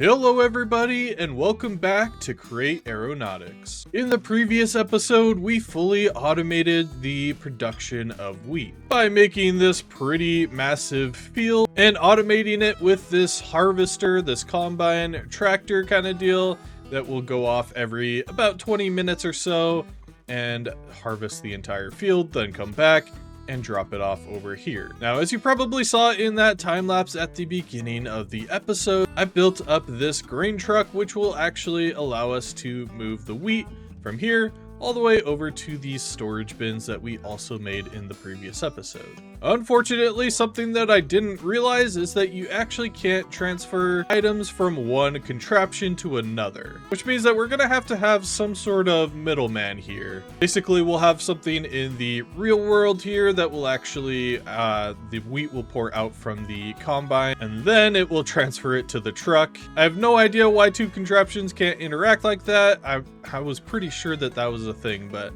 Hello everybody and welcome back to Create Aeronautics. In the previous episode, we fully automated the production of wheat by making this pretty massive field and automating it with this harvester, this combine tractor kind of deal that will go off every about 20 minutes or so and harvest the entire field, then come back and drop it off over here. Now, as you probably saw in that time lapse at the beginning of the episode, I built up this grain truck, which will actually allow us to move the wheat from here all the way over to these storage bins that we also made in the previous episode. Unfortunately, something that I didn't realize is that you actually can't transfer items from one contraption to another, which means that we're gonna have to have some sort of middleman here. Basically, we'll have something in the real world here that will actually, the wheat will pour out from the combine and then it will transfer it to the truck. I have no idea why two contraptions can't interact like that. I was pretty sure that that was a thing, but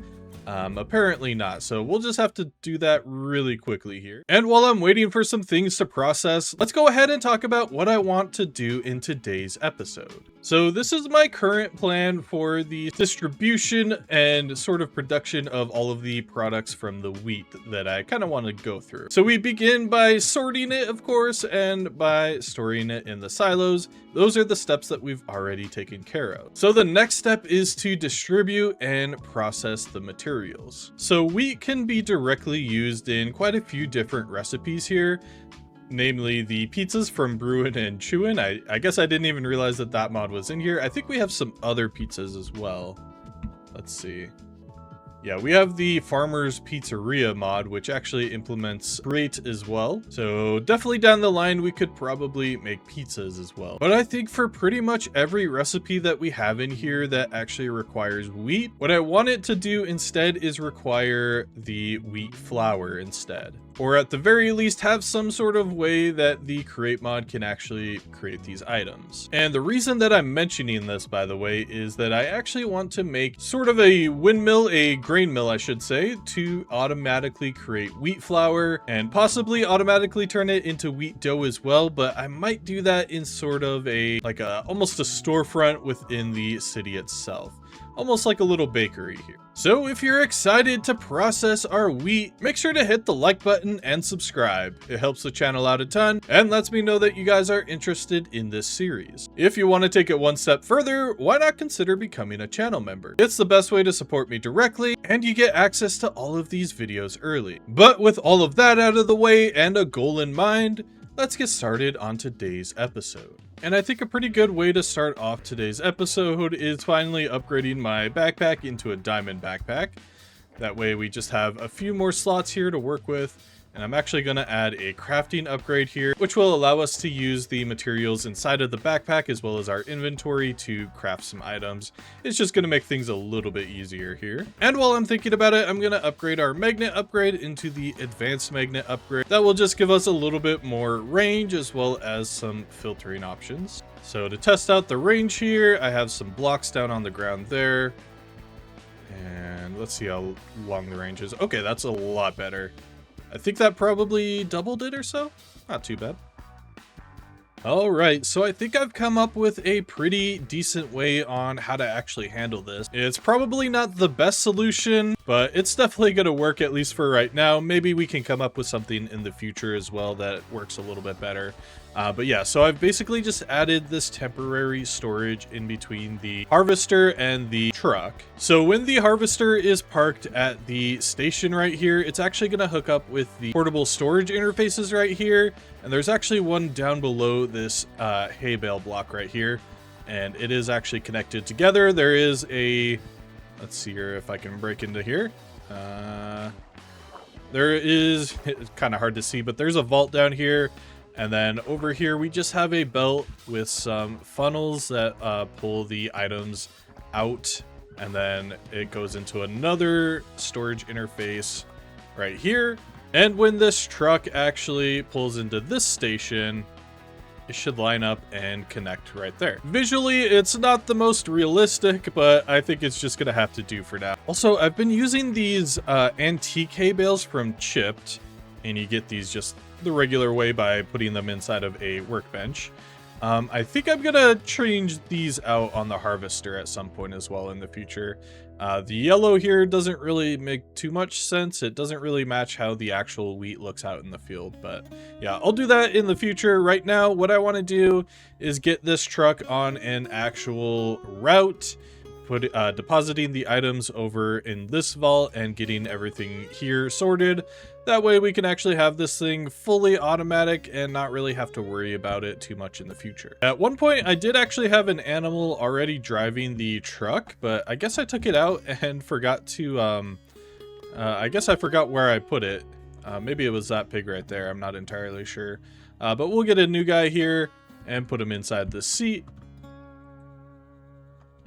apparently not. So we'll just have to do that really quickly here. And while I'm waiting for some things to process, let's go ahead and talk about what I want to do in today's episode. So this is my current plan for the distribution and sort of production of all of the products from the wheat that I kind of want to go through. So we begin by sorting it, of course, and by storing it in the silos. Those are the steps that we've already taken care of. So the next step is to distribute and process the materials. So wheat can be directly used in quite a few different recipes here, namely the pizzas from Brewin' and Chewin'. I guess I didn't even realize that that mod was in here. I think we have some other pizzas as well. Let's see. Yeah, we have the Farmer's Pizzeria mod, which actually implements grate as well. So definitely down the line, we could probably make pizzas as well. But I think for pretty much every recipe that we have in here that actually requires wheat, what I want it to do instead is require the wheat flour instead. Or at the very least have some sort of way that the create mod can actually create these items. And the reason that I'm mentioning this, by the way, is that I actually want to make sort of a windmill, a grain mill, I should say, to automatically create wheat flour and possibly automatically turn it into wheat dough as well. But I might do that in sort of almost a storefront within the city itself. Almost like a little bakery here. So if you're excited to process our wheat, make sure to hit the like button and subscribe. It helps the channel out a ton and lets me know that you guys are interested in this series. If you want to take it one step further, why not consider becoming a channel member? It's the best way to support me directly and you get access to all of these videos early. But with all of that out of the way and a goal in mind, let's get started on today's episode. And I think a pretty good way to start off today's episode is finally upgrading my backpack into a diamond backpack. That way we just have a few more slots here to work with. And I'm actually going to add a crafting upgrade here, which will allow us to use the materials inside of the backpack as well as our inventory to craft some items. It's just going to make things a little bit easier here. And while I'm thinking about it, I'm going to upgrade our magnet upgrade into the advanced magnet upgrade. That will just give us a little bit more range as well as some filtering options. So to test out the range here, I have some blocks down on the ground there. And let's see how long the range is. Okay, that's a lot better. I think that probably doubled it or so. Not too bad. All right, so I think I've come up with a pretty decent way on how to actually handle this. It's probably not the best solution, but it's definitely going to work at least for right now. Maybe we can come up with something in the future as well that works a little bit better. But yeah, so I've basically just added this temporary storage in between the harvester and the truck. So when the harvester is parked at the station right here, it's actually going to hook up with the portable storage interfaces right here. And there's actually one down below this hay bale block right here. And it is actually connected together. There is a, let's see here if I can break into here. There is, it's kind of hard to see, but there's a vault down here. And then over here, we just have a belt with some funnels that pull the items out. And then it goes into another storage interface right here. And when this truck actually pulls into this station, it should line up and connect right there. Visually, it's not the most realistic, but I think it's just gonna have to do for now. Also, I've been using these antique hay bales from Chipped, and you get these just the regular way by putting them inside of a workbench. I think I'm gonna change these out on the harvester at some point as well in the future. The yellow here doesn't really make too much sense. It doesn't really match how the actual wheat looks out in the field, but yeah, I'll do that in the future. Right now, what I want to do is get this truck on an actual route, depositing the items over in this vault and getting everything here sorted. That way we can actually have this thing fully automatic and not really have to worry about it too much in the future. At one point, I did actually have an animal already driving the truck, but I guess I took it out and forgot to, I guess I forgot where I put it. Maybe it was that pig right there. I'm not entirely sure. But we'll get a new guy here and put him inside the seat.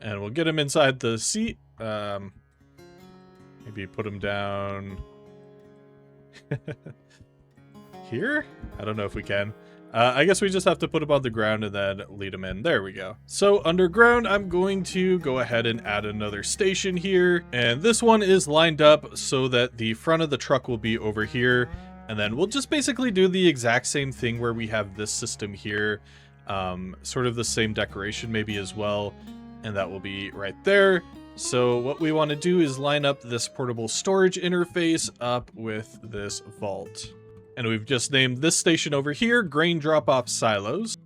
And we'll get him inside the seat. Maybe put him down here? I don't know if we can. I guess we just have to put him on the ground and then lead him in. There we go. So underground, I'm going to go ahead and add another station here. And this one is lined up so that the front of the truck will be over here. And then we'll just basically do the exact same thing where we have this system here. Sort of the same decoration maybe as well. And that will be right there. So what we want to do is line up this portable storage interface up with this vault. And we've just named this station over here, grain drop-off silos.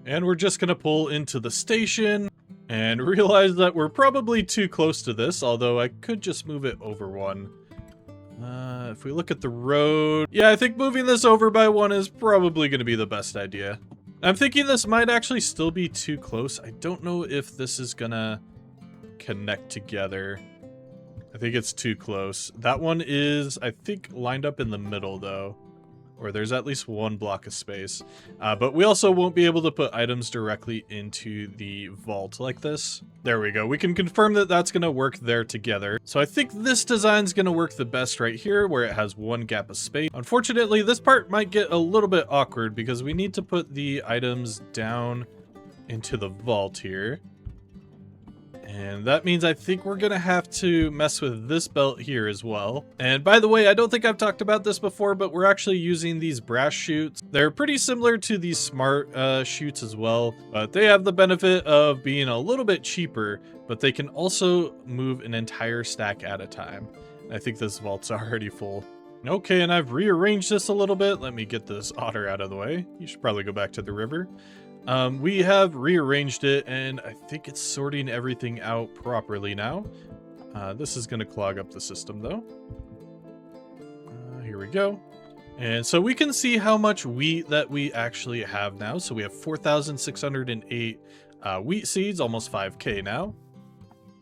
And we're just going to pull into the station and realize that we're probably too close to this, although I could just move it over one. If we look at the road, yeah, I think moving this over by one is probably going to be the best idea. I'm thinking this might actually still be too close. I don't know if this is gonna connect together. I think it's too close. That one is, I think, lined up in the middle though. Or there's at least one block of space. But we also won't be able to put items directly into the vault like this. There we go. We can confirm that that's going to work there together. So I think this design's going to work the best right here where it has one gap of space. Unfortunately, this part might get a little bit awkward because we need to put the items down into the vault here. And that means I think we're going to have to mess with this belt here as well. And by the way, I don't think I've talked about this before, but we're actually using these brass chutes. They're pretty similar to these smart chutes as well, but they have the benefit of being a little bit cheaper, but they can also move an entire stack at a time. I think this vault's already full. Okay, and I've rearranged this a little bit. Let me get this otter out of the way. You should probably go back to the river. We have rearranged it, and I think it's sorting everything out properly now. This is going to clog up the system, though. Here we go. And so we can see how much wheat that we actually have now. So we have 4,608 wheat seeds, almost 5K now.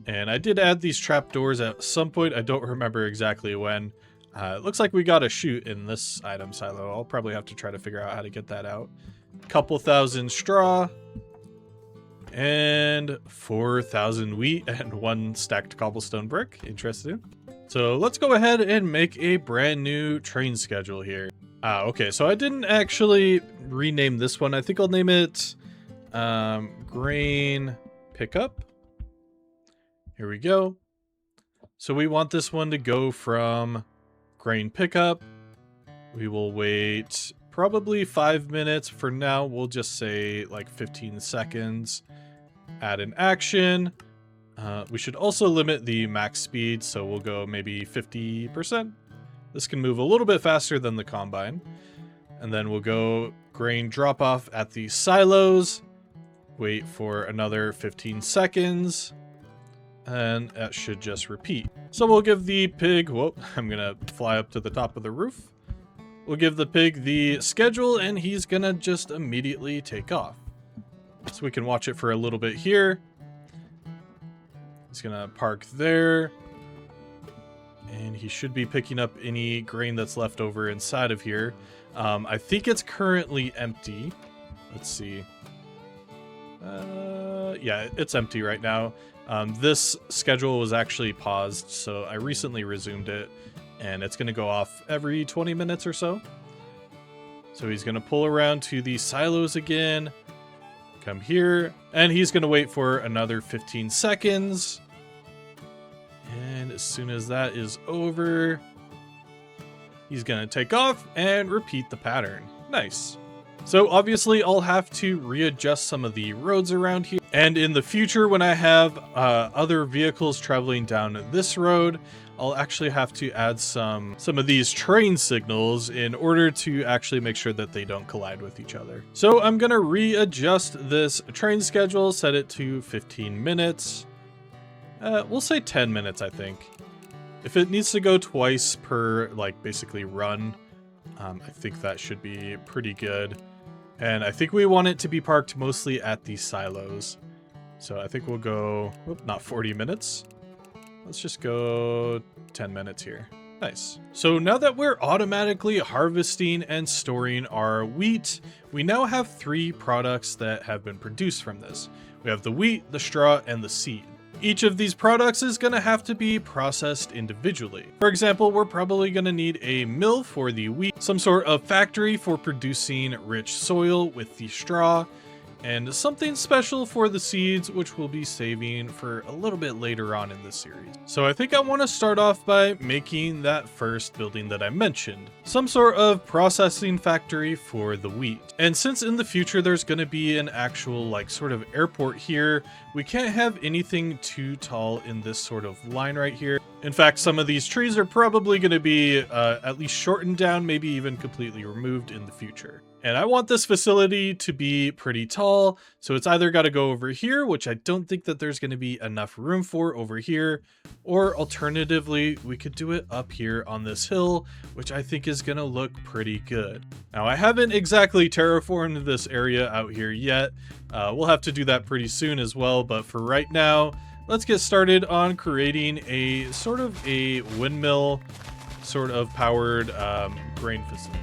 And I did add these trapdoors at some point. I don't remember exactly when. It looks like we got a chute in this item silo. I'll probably have to try to figure out how to get that out. Couple thousand straw and 4,000 wheat and 1 stacked cobblestone brick. Interesting. So let's go ahead and make a brand new train schedule here. Okay, so I didn't actually rename this one. I think I'll name it grain pickup. Here we go. So we want this one to go from grain pickup. We will wait probably 5 minutes. For now, we'll just say like 15 seconds. Add an action. We should also limit the max speed, so we'll go maybe 50%. This can move a little bit faster than the combine. And then we'll go grain drop off at the silos. Wait for another 15 seconds. And that should just repeat. So we'll give the pig, whoa, I'm gonna fly up to the top of the roof. We'll give the pig the schedule, and he's gonna just immediately take off. So we can watch it for a little bit here. He's gonna park there. And he should be picking up any grain that's left over inside of here. I think it's currently empty. Let's see. Yeah, it's empty right now. This schedule was actually paused, so I recently resumed it. And it's going to go off every 20 minutes or so. So he's going to pull around to the silos again. Come here. And he's going to wait for another 15 seconds. And as soon as that is over, he's going to take off and repeat the pattern. Nice. So obviously I'll have to readjust some of the roads around here. And in the future, when I have other vehicles traveling down this road, I'll actually have to add some of these train signals in order to actually make sure that they don't collide with each other. So I'm gonna readjust this train schedule, set it to 15 minutes. We'll say 10 minutes, I think. If it needs to go twice per, like, basically run, I think that should be pretty good. And I think we want it to be parked mostly at the silos. So I think we'll go, not 40 minutes. Let's just go 10 minutes here. Nice. So now that we're automatically harvesting and storing our wheat, we now have 3 products that have been produced from this. We have the wheat, the straw, and the seed. Each of these products is going to have to be processed individually. For example, we're probably going to need a mill for the wheat, some sort of factory for producing rich soil with the straw, and something special for the seeds, which we'll be saving for a little bit later on in the series. So I think I want to start off by making that first building that I mentioned, some sort of processing factory for the wheat. And since in the future there's going to be an actual like sort of airport here, we can't have anything too tall in this sort of line right here. In fact, some of these trees are probably going to be at least shortened down, maybe even completely removed in the future. And I want this facility to be pretty tall, so it's either got to go over here, which I don't think that there's going to be enough room for over here, or alternatively, we could do it up here on this hill, which I think is going to look pretty good. Now, I haven't exactly terraformed this area out here yet. We'll have to do that pretty soon as well, but for right now, let's get started on creating a sort of a windmill sort of powered grain facility.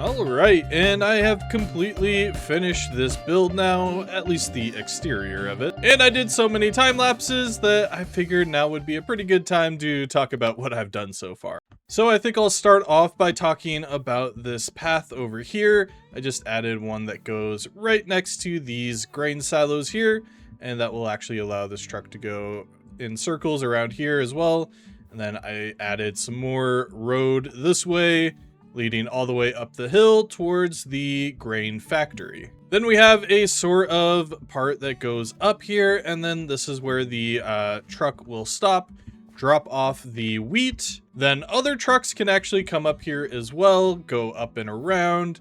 Alright, and I have completely finished this build now, at least the exterior of it. And I did so many time lapses that I figured now would be a pretty good time to talk about what I've done so far. So I think I'll start off by talking about this path over here. I just added one that goes right next to these grain silos here, and that will actually allow this truck to go in circles around here as well. And then I added some more road this way, leading all the way up the hill towards the grain factory. Then we have a sort of part that goes up here, and then this is where the truck will stop, drop off the wheat. Then other trucks can actually come up here as well, go up and around.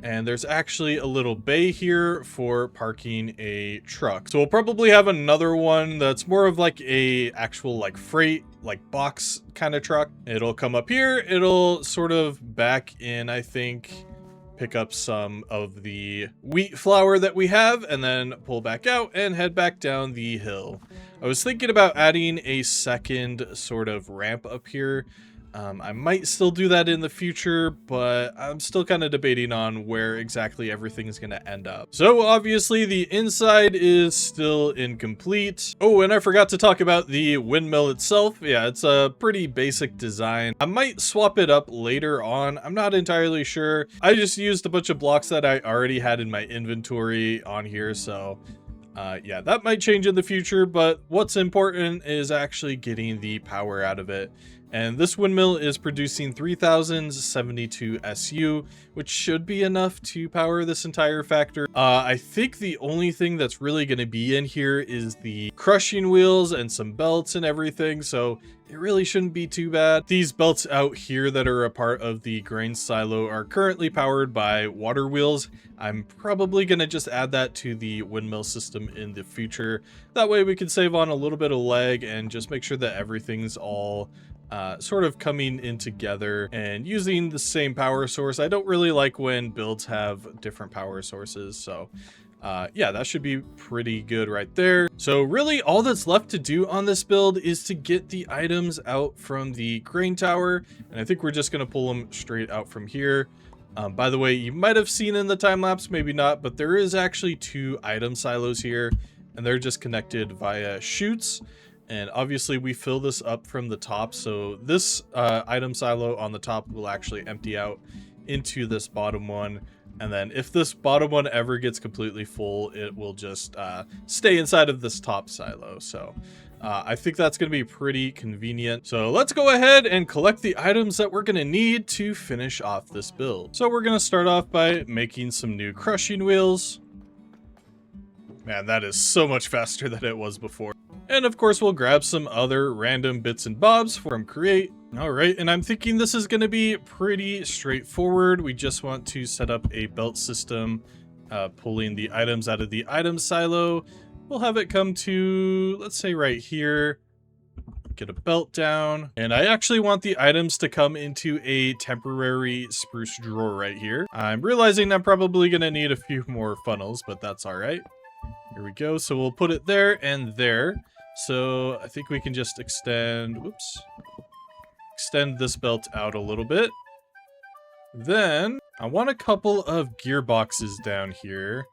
And there's actually a little bay here for parking a truck. So we'll probably have another one that's more of like a actual like freight, like box kind of truck. It'll come up here. It'll sort of back in, I think, pick up some of the wheat flour that we have and then pull back out and head back down the hill. I was thinking about adding a second sort of ramp up here. I might still do that in the future, but I'm still kind of debating on where exactly everything is going to end up. So obviously the inside is still incomplete. Oh, and I forgot to talk about the windmill itself. Yeah, it's a pretty basic design. I might swap it up later on. I'm not entirely sure. I just used a bunch of blocks that I already had in my inventory on here, so yeah, that might change in the future, but what's important is actually getting the power out of it. And this windmill is producing 3072 SU, which should be enough to power this entire factory. I think the only thing that's really going to be in here is the crushing wheels and some belts and everything, so it really shouldn't be too bad. These belts out here that are a part of the grain silo are currently powered by water wheels. I'm probably going to just add that to the windmill system in the future. That way we can save on a little bit of lag and just make sure that everything's all sort of coming in together and using the same power source. I don't really like when builds have different power sources, so yeah, that should be pretty good right there. So really all that's left to do on this build is to get the items out from the grain tower, and I think we're just going to pull them straight out from here. By the way, you might have seen in the time lapse, maybe not, but there is actually 2 item silos here, and they're just connected via chutes. And obviously we fill this up from the top, so this item silo on the top will actually empty out into this bottom one. And then if this bottom one ever gets completely full, it will just stay inside of this top silo. So I think that's going to be pretty convenient. So let's go ahead and collect the items that we're going to need to finish off this build. So we're going to start off by making some new crushing wheels. Man, that is so much faster than it was before. And of course, we'll grab some other random bits and bobs from Create. All right, and I'm thinking this is going to be pretty straightforward. We just want to set up a belt system, pulling the items out of the item silo. We'll have it come to, let's say right here, get a belt down. And I actually want the items to come into a temporary spruce drawer right here. I'm realizing I'm probably going to need a few more funnels, but that's all right. Here we go. So we'll put it there and there. So I think we can just extend this belt out a little bit. Then I want a couple of gearboxes down here.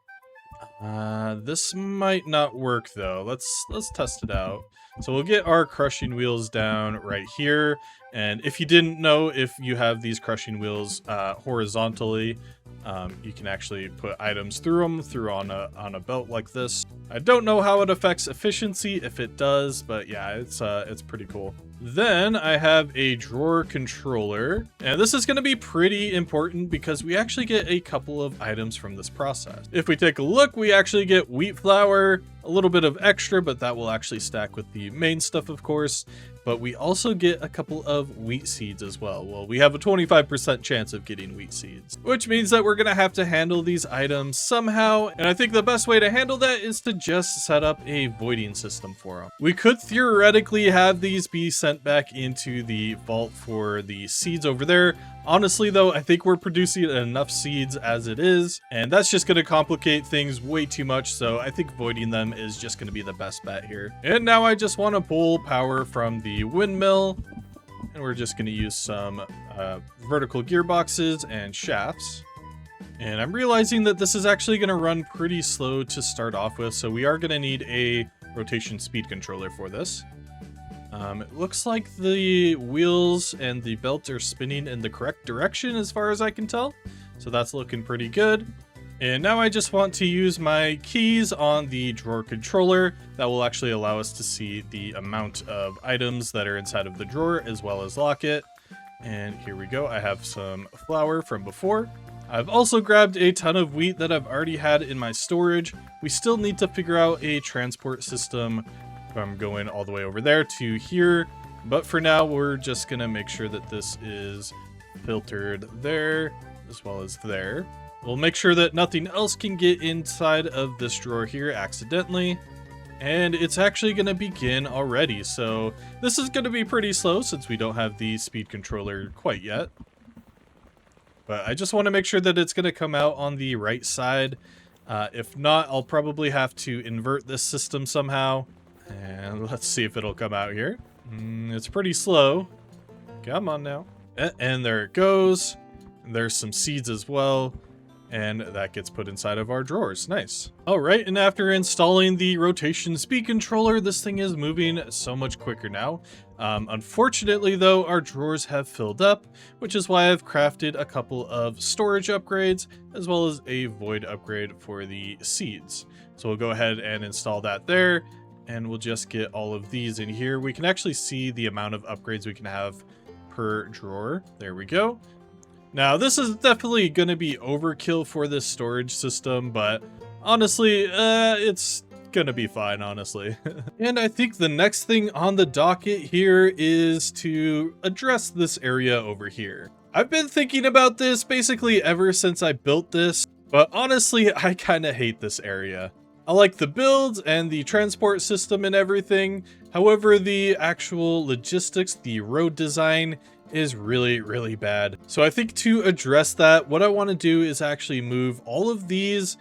This might not work though. Let's test it out. So we'll get our crushing wheels down right here. And if you didn't know, if you have these crushing wheels horizontally, you can actually put items through them on a belt like this. I don't know how it affects efficiency if it does, but yeah, it's pretty cool. Then I have a drawer controller, and this is going to be pretty important because we actually get a couple of items from this process. If we take a look, we actually get wheat flour, a little bit of extra, but that will actually stack with the main stuff, of course. But we also get a couple of wheat seeds as well. Well, we have a 25% chance of getting wheat seeds, which means that we're going to have to handle these items somehow. And I think the best way to handle that is to just set up a voiding system for them. We could theoretically have these be sent back into the vault for the seeds over there. Honestly, though, I think we're producing enough seeds as it is, and that's just going to complicate things way too much, so I think voiding them is just going to be the best bet here. And now I just want to pull power from the windmill, and we're just going to use some vertical gearboxes and shafts. And I'm realizing that this is actually going to run pretty slow to start off with, so we are going to need a rotation speed controller for this. It looks like the wheels and the belt are spinning in the correct direction as far as I can tell. So that's looking pretty good. And now I just want to use my keys on the drawer controller. That will actually allow us to see the amount of items that are inside of the drawer as well as lock it. And here we go. I have some flour from before. I've also grabbed a ton of wheat that I've already had in my storage. We still need to figure out a transport system from going all the way over there to here, but for now we're just gonna make sure that this is filtered there as well as there. We'll make sure that nothing else can get inside of this drawer here accidentally, and it's actually gonna begin already, so this is gonna be pretty slow since we don't have the speed controller quite yet. But I just want to make sure that it's going to come out on the right side. If not, I'll probably have to invert this system somehow. And let's see if it'll come out here. It's pretty slow. Come on now. And there it goes. There's some seeds as well. And that gets put inside of our drawers. Nice. All right, and after installing the rotation speed controller, this thing is moving so much quicker now. Unfortunately, though, our drawers have filled up, which is why I've crafted a couple of storage upgrades, as well as a void upgrade for the seeds. So we'll go ahead and install that there, and we'll just get all of these in here. We can actually see the amount of upgrades we can have per drawer. There we go. Now, this is definitely going to be overkill for this storage system, but honestly, it's going to be fine, honestly. And I think the next thing on the docket here is to address this area over here. I've been thinking about this basically ever since I built this, but honestly, I kind of hate this area. I like the builds and the transport system and everything. However, the actual logistics, the road design, is really, really bad. So I think to address that, what I want to do is actually move all of these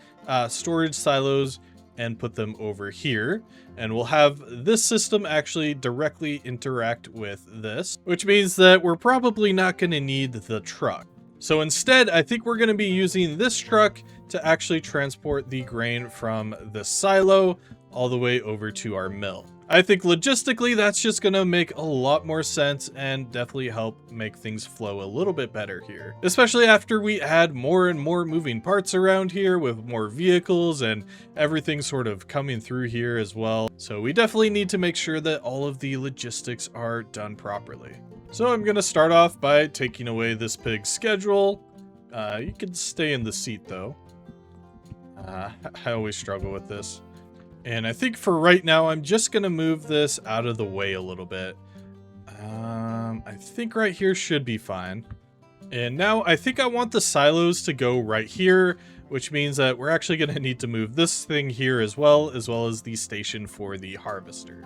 storage silos and put them over here. And we'll have this system actually directly interact with this, which means that we're probably not going to need the truck. So instead, I think we're going to be using this truck to actually transport the grain from the silo all the way over to our mill. I think logistically, that's just going to make a lot more sense and definitely help make things flow a little bit better here. Especially after we add more and more moving parts around here with more vehicles and everything sort of coming through here as well. So we definitely need to make sure that all of the logistics are done properly. So I'm going to start off by taking away this pig's schedule. You can stay in the seat though. I always struggle with this. And I think for right now, I'm just going to move this out of the way a little bit. I think right here should be fine. And now I think I want the silos to go right here, which means that we're actually going to need to move this thing here as well as the station for the harvester.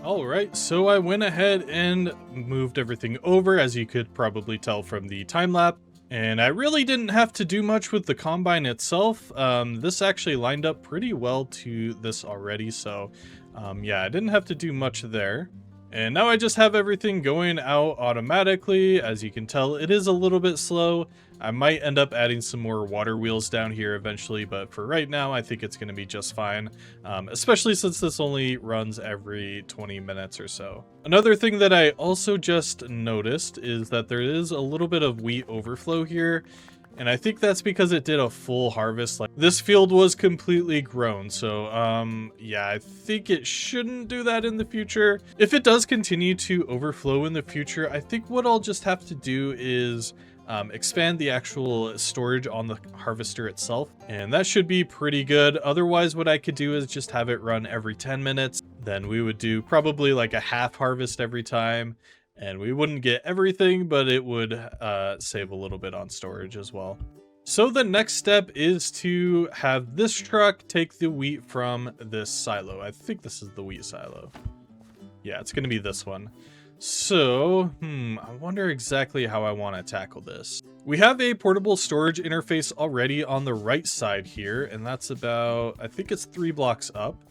Alright, so I went ahead and moved everything over, as you could probably tell from the time lapse. And I really didn't have to do much with the combine itself. This actually lined up pretty well to this already, so yeah, I didn't have to do much there. And now I just have everything going out automatically. As you can tell, it is a little bit slow. I might end up adding some more water wheels down here eventually, but for right now, I think it's going to be just fine, especially since this only runs every 20 minutes or so. Another thing that I also just noticed is that there is a little bit of wheat overflow here. And I think that's because it did a full harvest. Like, this field was completely grown. So, yeah, I think it shouldn't do that in the future. If it does continue to overflow in the future, I think what I'll just have to do is expand the actual storage on the harvester itself. And that should be pretty good. Otherwise, what I could do is just have it run every 10 minutes. Then we would do probably like a half harvest every time. And we wouldn't get everything, but it would save a little bit on storage as well. So the next step is to have this truck take the wheat from this silo. I think this is the wheat silo. Yeah, it's going to be this one. So, I wonder exactly how I want to tackle this. We have a portable storage interface already on the right side here, and that's about, I think it's 3 blocks up.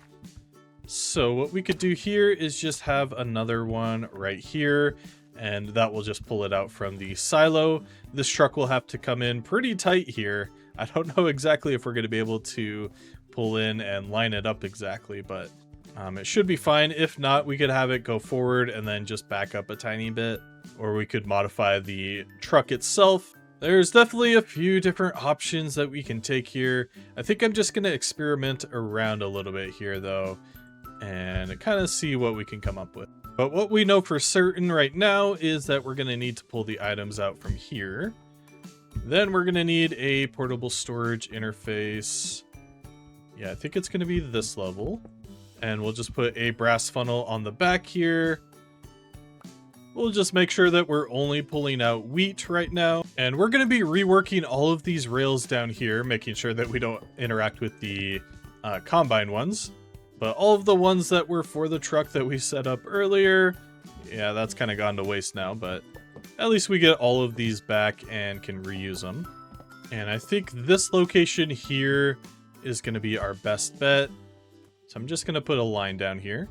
So what we could do here is just have another one right here, and that will just pull it out from the silo. This truck will have to come in pretty tight here. I don't know exactly if we're going to be able to pull in and line it up exactly, but it should be fine. If not, we could have it go forward and then just back up a tiny bit, or we could modify the truck itself. There's definitely a few different options that we can take here. I think I'm just going to experiment around a little bit here though, and kind of see what we can come up with. But what we know for certain right now is that we're going to need to pull the items out from here. Then we're going to need a portable storage interface. Yeah, I think it's going to be this level. And we'll just put a brass funnel on the back here. We'll just make sure that we're only pulling out wheat right now. And we're going to be reworking all of these rails down here, making sure that we don't interact with the combine ones. But all of the ones that were for the truck that we set up earlier, yeah, that's kind of gone to waste now, but at least we get all of these back and can reuse them. And I think this location here is going to be our best bet. So I'm just going to put a line down here.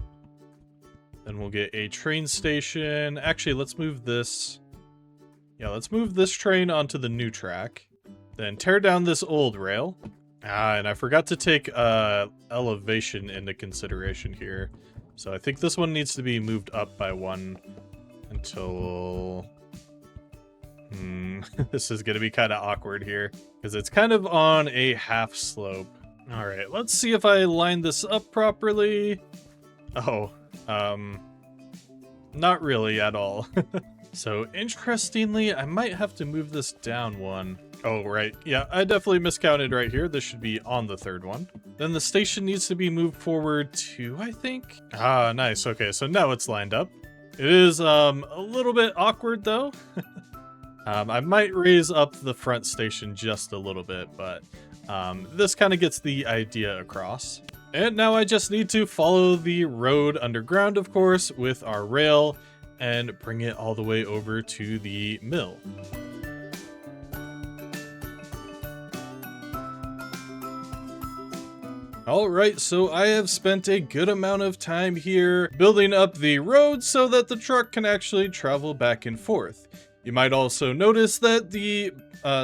Then we'll get a train station. Actually, let's move this. Yeah, let's move this train onto the new track. Then tear down this old rail. And I forgot to take elevation into consideration here. So I think this one needs to be moved up by one until... this is going to be kind of awkward here because it's kind of on a half slope. All right, let's see if I line this up properly. Oh, not really at all. So interestingly, I might have to move this down one. Oh, right. Yeah, I definitely miscounted right here. This should be on the third one. Then the station needs to be moved forward too, I think. Ah, nice. Okay, so now it's lined up. It is a little bit awkward though. I might raise up the front station just a little bit, but this kind of gets the idea across. And now I just need to follow the road underground, of course, with our rail and bring it all the way over to the mill. Alright, so I have spent a good amount of time here building up the road so that the truck can actually travel back and forth. You might also notice that the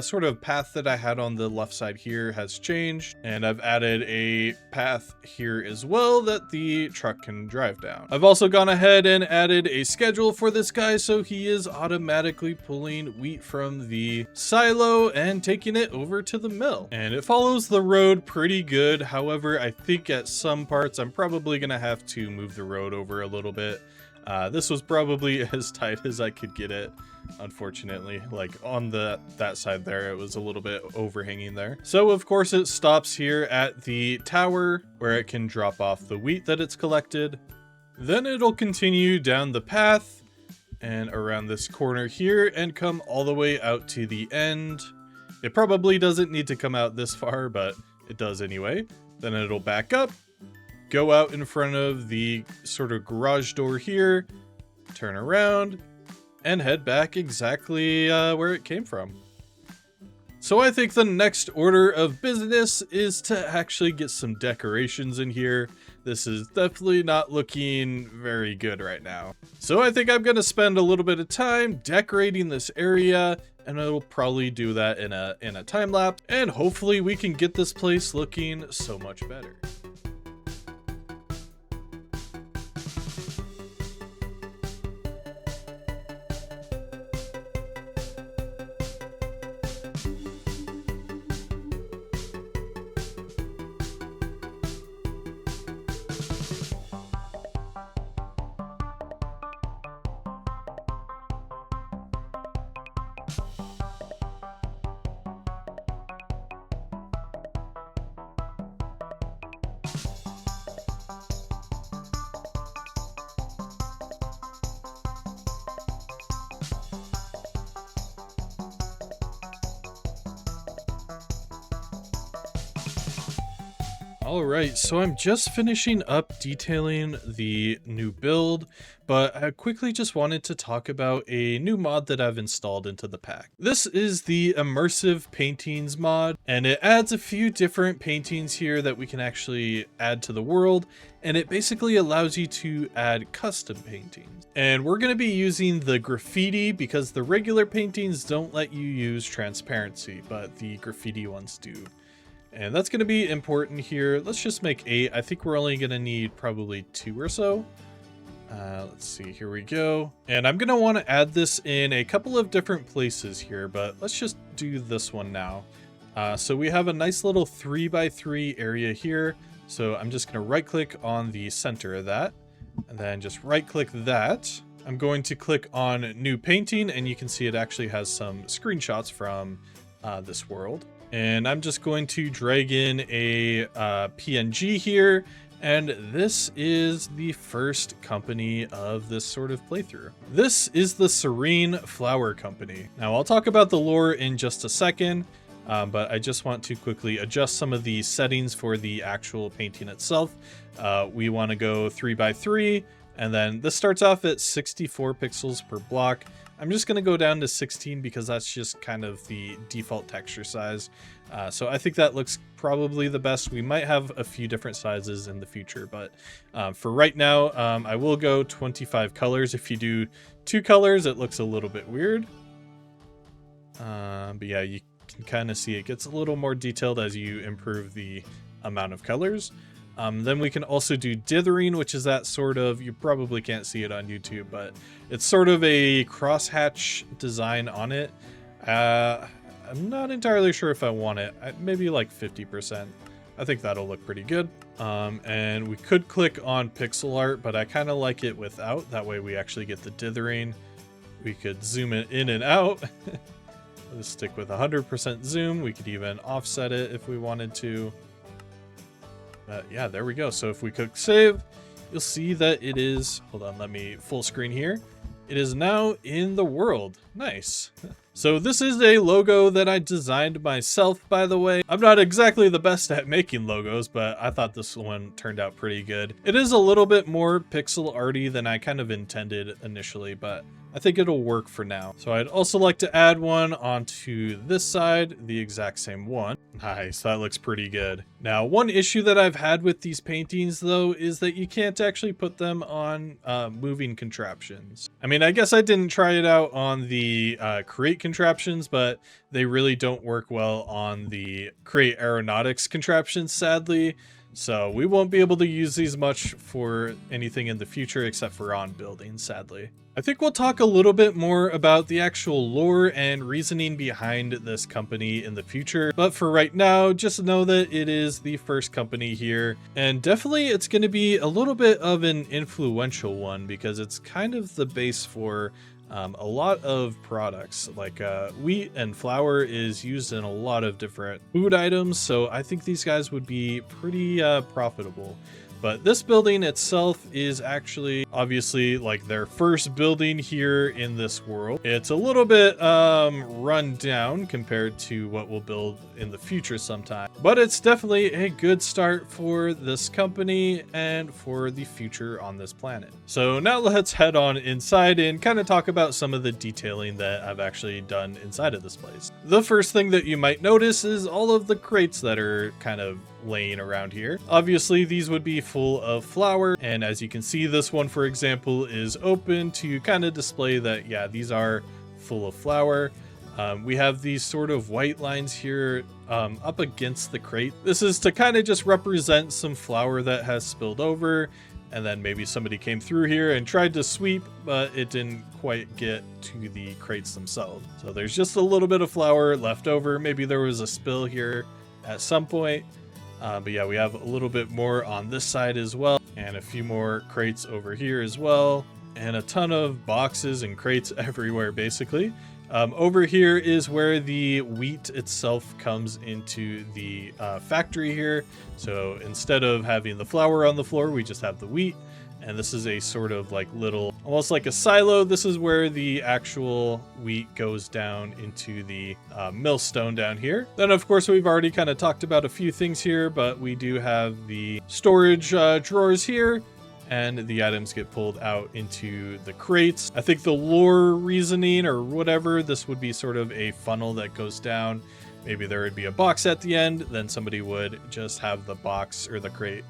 sort of path that I had on the left side here has changed, and I've added a path here as well that the truck can drive down. I've also gone ahead and added a schedule for this guy so he is automatically pulling wheat from the silo and taking it over to the mill. And it follows the road pretty good. However, I think at some parts I'm probably going to have to move the road over a little bit. This was probably as tight as I could get it. Unfortunately, like on that side there, it was a little bit overhanging there. So of course it stops here at the tower where it can drop off the wheat that it's collected. Then it'll continue down the path and around this corner here and come all the way out to the end. It probably doesn't need to come out this far, but it does anyway. Then it'll back up, go out in front of the sort of garage door here, turn around, and head back exactly where it came from. So I think the next order of business is to actually get some decorations in here. This is definitely not looking very good right now. So I think I'm going to spend a little bit of time decorating this area, and I will probably do that in a time lapse, and hopefully we can get this place looking so much better. Alright, so I'm just finishing up detailing the new build, but I quickly just wanted to talk about a new mod that I've installed into the pack. This is the Immersive Paintings mod, and it adds a few different paintings here that we can actually add to the world, and it basically allows you to add custom paintings. And we're going to be using the graffiti because the regular paintings don't let you use transparency, but the graffiti ones do. And that's going to be important here. Let's just make 8. I think we're only going to need probably 2 or so. Let's see, here we go. And I'm going to want to add this in a couple of different places here, but let's just do this one now. So we have a nice little 3x3 area here. So I'm just going to right click on the center of that and then just right click that. I'm going to click on new painting, and you can see it actually has some screenshots from this world. And I'm just going to drag in a PNG here, And this is the first company of this sort of playthrough. This is the Serene Flower Company. Now I'll talk about the lore in just a second, but I just want to quickly adjust some of the settings for the actual painting itself. We want to go 3x3, and then this starts off at 64 pixels per block. I'm just going to go down to 16 because that's just kind of the default texture size. So I think that looks probably the best. We might have a few different sizes in the future, but for right now, I will go 25 colors. If you do 2 colors, it looks a little bit weird. But yeah, you can kind of see it gets a little more detailed as you improve the amount of colors. Then we can also do dithering, which is that sort of, you probably can't see it on YouTube, but it's sort of a crosshatch design on it. I'm not entirely sure if I want it. Maybe like 50%. I think that'll look pretty good. And we could click on pixel art, but I kind of like it without. That way we actually get the dithering. We could zoom it in and out. Let's stick with 100% zoom. We could even offset it if we wanted to. Yeah, there we go. So if we click save, you'll see that it is, hold on, let me full screen here. It is now in the world. Nice. So this is a logo that I designed myself, by the way. I'm not exactly the best at making logos, but I thought this one turned out pretty good. It is a little bit more pixel arty than I kind of intended initially, but I think it'll work for now. So I'd also like to add one onto this side, the exact same one. Nice, that looks pretty good. Now, one issue that I've had with these paintings though is that you can't actually put them on moving contraptions. I mean, I guess I didn't try it out on the create contraptions, but they really don't work well on the create aeronautics contraptions, sadly. So we won't be able to use these much for anything in the future except for on buildings, sadly. I think we'll talk a little bit more about the actual lore and reasoning behind this company in the future. But for right now, just know that it is the first company here. And definitely it's going to be a little bit of an influential one because it's kind of the base for a lot of products. Like wheat and flour is used in a lot of different food items, so I think these guys would be pretty profitable. But this building itself is actually obviously like their first building here in this world. It's a little bit run down compared to what we'll build in the future sometime, but it's definitely a good start for this company and for the future on this planet. So now let's head on inside and kind of talk about some of the detailing that I've actually done inside of this place. The first thing that you might notice is all of the crates that are kind of laying around here. Obviously these would be full of flour, and as you can see, this one for example is open to kind of display that yeah, these are full of flour. We have these sort of white lines here up against the crate. This is to kind of just represent some flour that has spilled over, and then maybe somebody came through here and tried to sweep, but it didn't quite get to the crates themselves. So there's just a little bit of flour left over. Maybe there was a spill here at some point. But yeah, we have a little bit more on this side as well, and a few more crates over here as well, and a ton of boxes and crates everywhere basically. Over here is where the wheat itself comes into the factory here. So instead of having the flour on the floor, we just have the wheat. And this is a sort of like little, almost like a silo. This is where the actual wheat goes down into the millstone down here. Then of course we've already kind of talked about a few things here, but we do have the storage drawers here, and the items get pulled out into the crates. I think the lore reasoning or whatever, this would be sort of a funnel that goes down. Maybe there would be a box at the end, then somebody would just have the box or the crate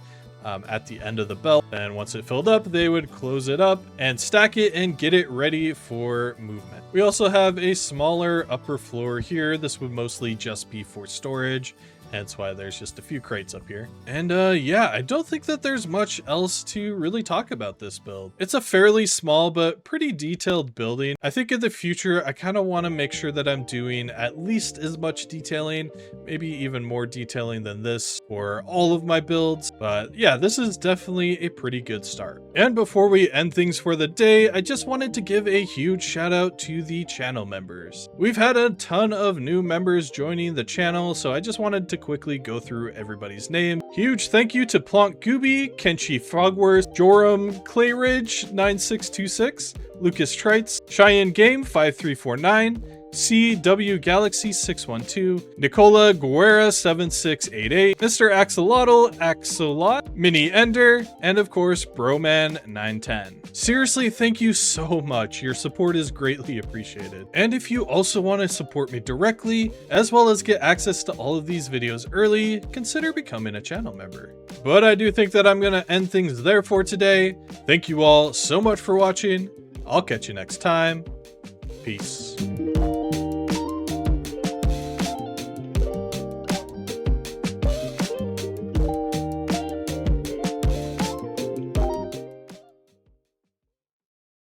at the end of the belt, and once it filled up they would close it up and stack it and get it ready for movement. We also have a smaller upper floor here. This would mostly just be for storage, hence why there's just a few crates up here. And yeah, I don't think that there's much else to really talk about this build. It's a fairly small but pretty detailed building. I think in the future I kind of want to make sure that I'm doing at least as much detailing, maybe even more detailing than this. for all of my builds. But yeah, this is definitely a pretty good start. And before we end things for the day, I just wanted to give a huge shout out to the channel members. We've had a ton of new members joining the channel, so I just wanted to quickly go through everybody's name. Huge thank you to Plonk Gooby, Kenshi Frogworth, Joram Clayridge 9626, Lucas Trites, Cheyenne Game 5349, CW Galaxy 612, Nicola Guerra 7688, Mr. Axolotl, Axolot, Mini Ender, and of course Broman 910. Seriously, thank you so much. Your support is greatly appreciated. And if you also want to support me directly, as well as get access to all of these videos early, consider becoming a channel member. But I do think that I'm going to end things there for today. Thank you all so much for watching. I'll catch you next time. Peace.